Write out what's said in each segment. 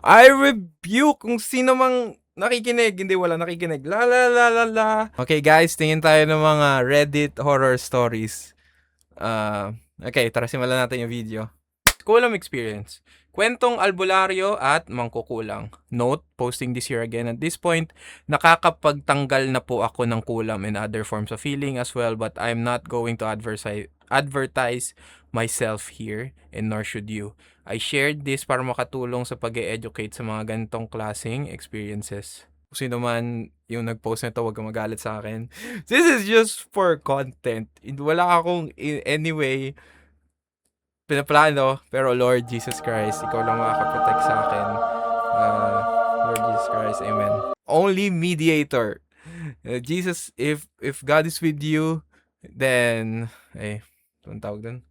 I rebuke kung sino mang nakikinig. Hindi, wala nakikinig. La la la la la. Okay guys, tingin tayo ng mga Reddit horror stories. Okay, tara simulan natin yung video. Kulam experience. Kwentong albularyo at mangkukulang. Note, posting this year again. At this point, nakakapagtanggal na po ako ng kulam and other forms of healing as well, but I'm not going to advertise myself here, and nor should you. I shared this para makatulong sa pag-e-educate sa mga ganitong klaseng experiences. Kung sino man yung nag-post nito, huwag kang magalit sa akin. This is just for content. Wala akong in any way pinaplano, pero Lord Jesus Christ, ikaw lang makakaprotect sa akin. Lord Jesus Christ, amen. Only mediator. Jesus, if God is with you, then, anong tawag dun?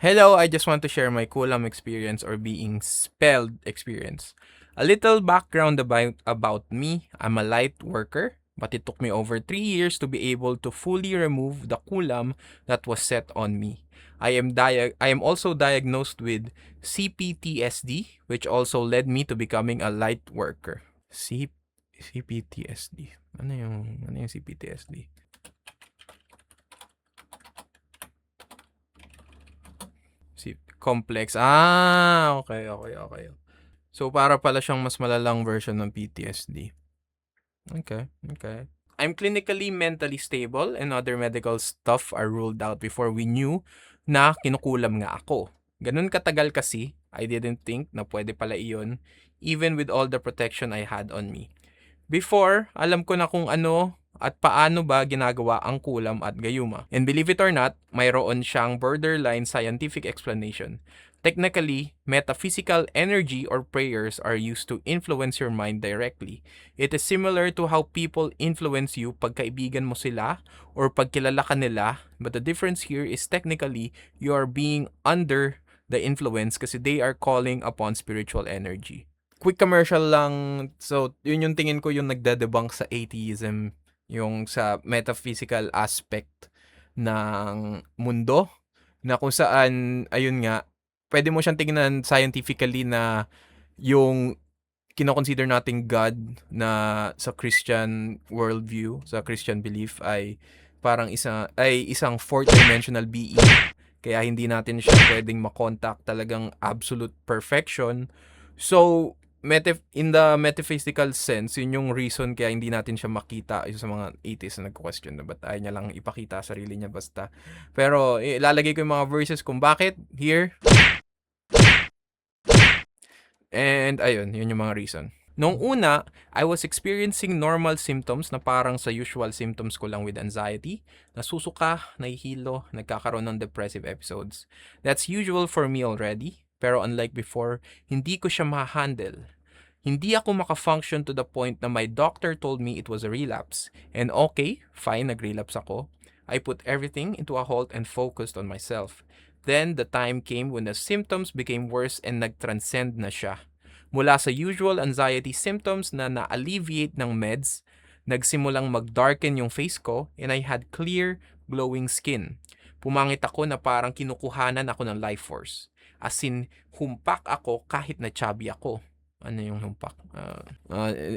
Hello, I just want to share my kulam experience or being spelled experience. A little background about me. I'm a light worker, but it took me over 3 years to be able to fully remove the kulam that was set on me. I am also diagnosed with CPTSD, which also led me to becoming a light worker. CPTSD. Ano yung CPTSD? Complex. Okay. So, para pala siyang mas malalang version ng PTSD. Okay. I'm clinically mentally stable and other medical stuff are ruled out before we knew na kinukulam nga ako. Ganun katagal kasi, I didn't think na pwede pala iyon even with all the protection I had on me. Before, alam ko na kung ano at paano ba ginagawa ang kulam at gayuma. And believe it or not, mayroon siyang borderline scientific explanation. Technically, metaphysical energy or prayers are used to influence your mind directly. It is similar to how people influence you pag kaibigan mo sila or pag kilala ka nila, but the difference here is technically you are being under the influence kasi they are calling upon spiritual energy. Quick commercial lang. So, yun yung tingin ko yung nagdadebunk sa atheism, yung sa metaphysical aspect ng mundo, na kung saan, ayun nga, pwede mo siyang tingnan scientifically na yung kinoconsider nating God na sa Christian worldview, sa Christian belief ay parang isang fourth dimensional being. Kaya hindi natin siya pwedeng makontak talagang absolute perfection. So, in the metaphysical sense, yun yung reason kaya hindi natin siya makita yung sa mga atheists na nag-question na ba't ayaw niya lang ipakita sarili niya basta. Pero ilalagay ko yung mga verses kung bakit here. And ayun, yun yung mga reason. Nung una, I was experiencing normal symptoms na parang sa usual symptoms ko lang with anxiety. Nasusuka, nahihilo, nagkakaroon ng depressive episodes. That's usual for me already. Pero unlike before, hindi ko siya ma-handle. Hindi ako maka-function to the point na my doctor told me it was a relapse. And okay, fine, nag-relapse ako. I put everything into a halt and focused on myself. Then, the time came when the symptoms became worse and nag-transcend na siya. Mula sa usual anxiety symptoms na na-alleviate ng meds, nagsimulang mag-darken yung face ko and I had clear, glowing skin. Pumangit ako na parang kinukuhanan ako ng life force. As in, humpak ako kahit na chubby ako. Ano yung humpak?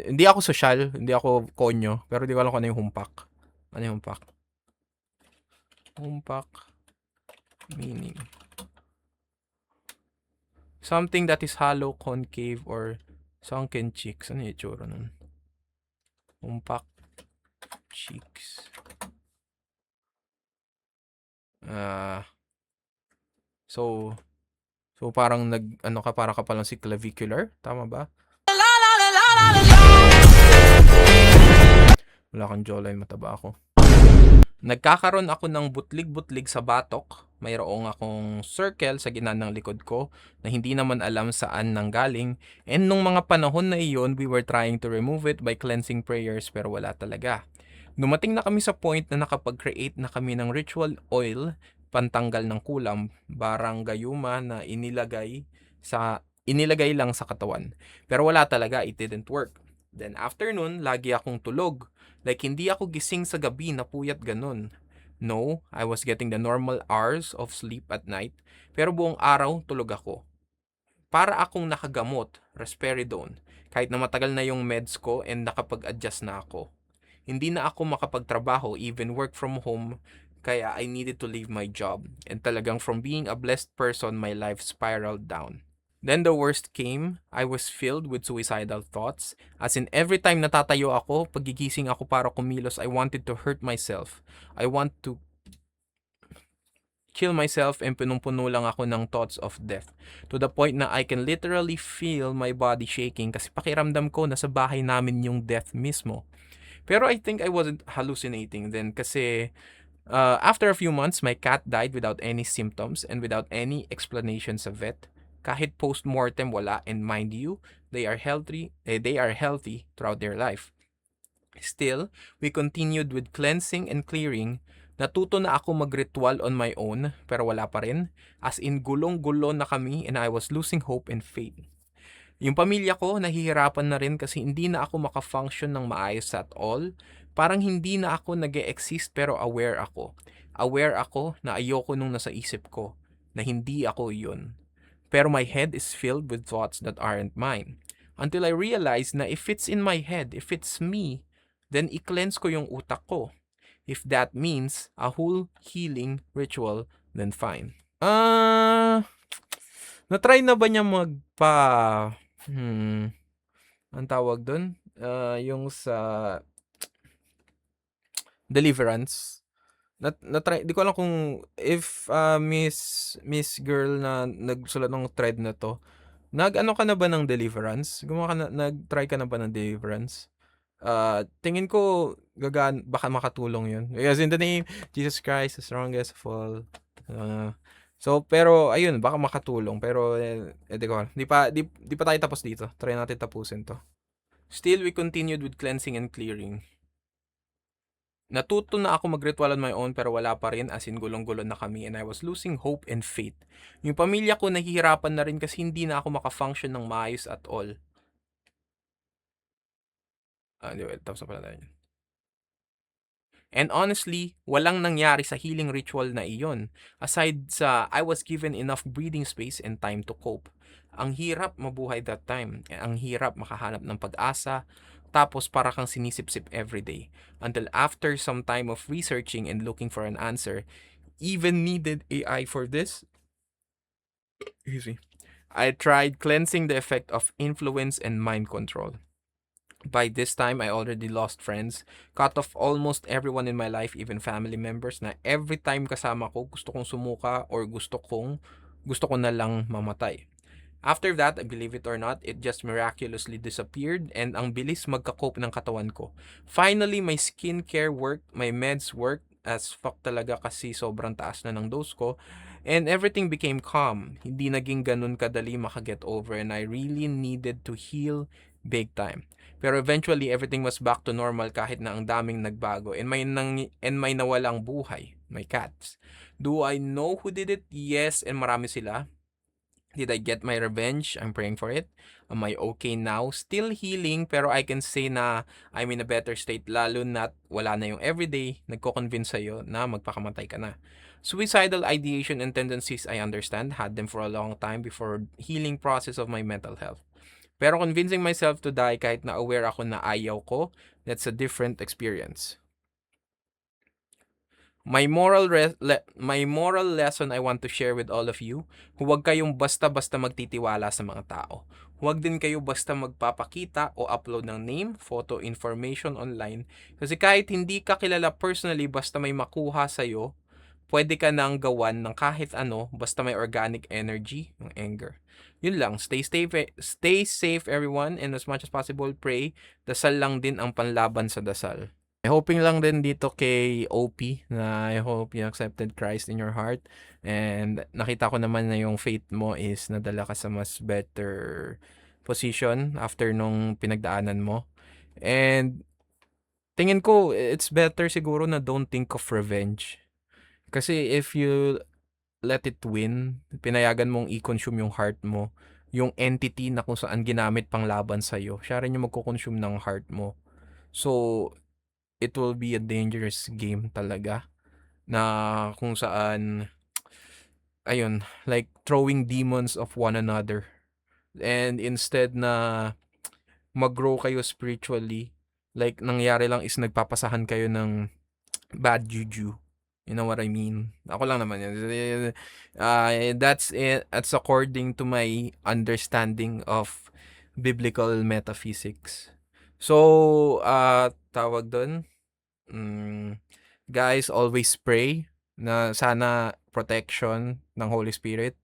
Hindi ako sosyal, hindi ako konyo, pero di ko alam kung ano yung humpak. Ano yung humpak? Humpak meaning something that is hollow, concave, or sunken cheeks. Ano yung itsura nun? Humpak cheeks. So parang para ka palang si clavicular, tama ba? Wala kang jawline, mataba ako. Nagkakaroon ako ng butlig-butlig sa batok. Mayroong akong circle sa gitna ng likod ko na hindi naman alam saan nanggaling. And nung mga panahon na iyon, we were trying to remove it by cleansing prayers pero wala talaga. Dumating na kami sa point na nakapag-create na kami ng ritual oil pantanggal ng kulam, barang gayuma na inilagay lang sa katawan. Pero wala talaga, it didn't work. Then after nun, lagi akong tulog. Like, hindi ako gising sa gabi na puyat ganun. No, I was getting the normal hours of sleep at night, pero buong araw tulog ako. para akong nakagamot, risperidone, kahit na matagal na yung meds ko and nakapag-adjust na ako. Hindi na ako makapagtrabaho, even work from home, kaya I needed to leave my job. And talagang from being a blessed person, my life spiraled down. Then the worst came. I was filled with suicidal thoughts. As in, every time natatayo ako, pagigising ako para kumilos, I wanted to hurt myself. I want to kill myself, and punong-puno lang ako ng thoughts of death. To the point na I can literally feel my body shaking kasi pakiramdam ko na sa bahay namin yung death mismo. Pero I think I wasn't hallucinating then kasi after a few months, my cat died without any symptoms and without any explanation sa vet. Kahit post-mortem wala, and mind you, they are healthy throughout their life. Still, we continued with cleansing and clearing. Natuto na ako mag-ritual on my own, pero wala pa rin. As in, gulong-gulo na kami and I was losing hope and faith. Yung pamilya ko, nahihirapan na rin kasi hindi na ako makafunction ng maayos at all. Parang hindi na ako nag-e-exist pero aware ako. Aware ako na ayoko nung nasa isip ko, na hindi ako yun. Pero my head is filled with thoughts that aren't mine. Until I realize na if it's in my head, if it's me, then i-cleanse ko yung utak ko. If that means a whole healing ritual, then fine. Na-try na ba niya ang tawag dun? Yung sa deliverance. Na-try, di ko alam kung if Miss Girl na nagsulat ng thread na to, nag-ano ka na ba ng deliverance? Nag-try ka na ba ng deliverance? Tingin ko baka makatulong yun. Because in the name, Jesus Christ, the strongest of all. Pero ayun, baka makatulong. Pero di pa tayo tapos dito. Try natin tapusin to. Still, we continued with cleansing and clearing. Natuto na ako mag-ritual on my own pero wala pa rin, as in gulong-gulo na kami and I was losing hope and faith. Yung pamilya ko nahihirapan na rin kasi hindi na ako makafunction ng maayos at all. Anyway, tapos na pala tayo. And honestly, walang nangyari sa healing ritual na iyon. Aside sa I was given enough breathing space and time to cope. Ang hirap mabuhay that time. Ang hirap makahanap ng pag-asa. Tapos para kang sinisip-sip everyday. Until after some time of researching and looking for an answer, even needed AI for this. Excuse me. I tried cleansing the effect of influence and mind control. By this time, I already lost friends, cut off almost everyone in my life, even family members, na every time kasama ko, gusto kong sumuka or gusto ko na lang mamatay. After that, believe it or not, it just miraculously disappeared and ang bilis magka-cope ng katawan ko. Finally, my skincare worked, my meds worked, as fuck talaga kasi sobrang taas na ng dose ko, and everything became calm. Hindi naging ganun kadali makaget over and I really needed to heal big time. Pero eventually, everything was back to normal kahit na ang daming nagbago and may nawalang buhay, my cats. Do I know who did it? Yes, and marami sila. Did I get my revenge? I'm praying for it. Am I okay now? Still healing, pero I can say na I'm in a better state, lalo na't wala na yung everyday nagko-convince sa'yo na magpakamatay ka na. Suicidal ideation and tendencies, I understand, had them for a long time before healing process of my mental health. Pero convincing myself to die kahit na aware ako na ayaw ko, that's a different experience. My moral lesson I want to share with all of you, huwag kayong basta-basta magtitiwala sa mga tao. Huwag din kayo basta magpapakita o upload ng name, photo, information online. Kasi kahit hindi ka kilala personally, basta may makuha sa'yo, pwede ka nang gawan ng kahit ano, basta may organic energy, ng anger. Yun lang, stay safe everyone, and as much as possible, pray. Dasal lang din ang panlaban sa dasal. Hoping lang din dito kay OP na I hope you accepted Christ in your heart and nakita ko naman na yung faith mo is nadala ka sa mas better position after nung pinagdaanan mo. And tingin ko it's better siguro na don't think of revenge. Kasi if you let it win, pinayagan mong i-consume yung heart mo, yung entity na kung saan ginamit pang laban sa'yo, siya rin yung magko-consume ng heart mo. So, it will be a dangerous game talaga na kung saan ayun, like throwing demons of one another. And instead na mag-grow kayo spiritually, like nangyari lang is nagpapasahan kayo ng bad juju. You know what I mean? Ako lang naman yun. That's it. That's according to my understanding of biblical metaphysics. So, tawag doon, guys, always pray na sana protection ng Holy Spirit.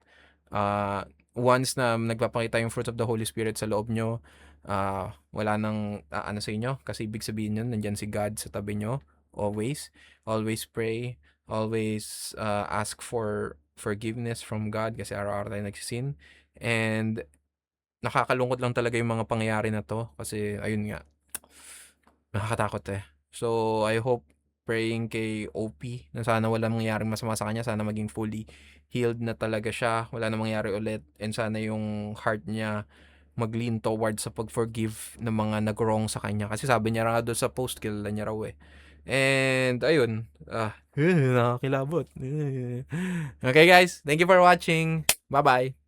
Once na nagpapakita yung fruits of the Holy Spirit sa loob nyo, wala nang ano sa inyo, kasi ibig sabihin yun, nandyan si God sa tabi nyo. Always pray, always ask for forgiveness from God kasi araw-araw tayo nagsisin. And nakakalungkot lang talaga yung mga pangyayari na to kasi ayun nga, nakakatakot eh. So I hope, praying kay OP na sana wala mangyaring masama sa kanya, sana maging fully healed na talaga siya, wala na mangyari ulit, and sana yung heart niya mag-lean towards sa pag-forgive ng mga nag-wrong sa kanya. Kasi sabi niya nga doon sa post, kilala niya raw eh. And ayun, nakakilabot. Okay guys, thank you for watching. Bye-bye.